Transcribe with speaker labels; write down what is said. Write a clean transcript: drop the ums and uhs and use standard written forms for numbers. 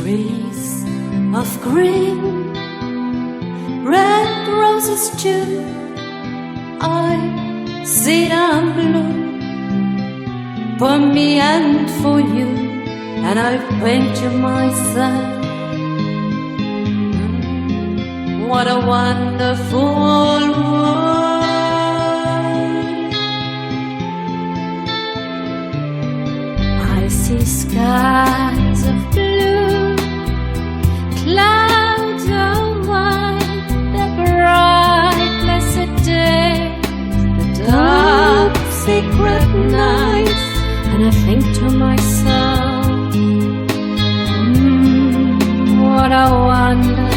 Speaker 1: trees of green, red roses too. I see them bloom for me and for you, and I think to myself, what a wonderful world. I see skies of blue, clouds of white, the bright blessed days, the dark secret nights, and I think to myself, what a wonderful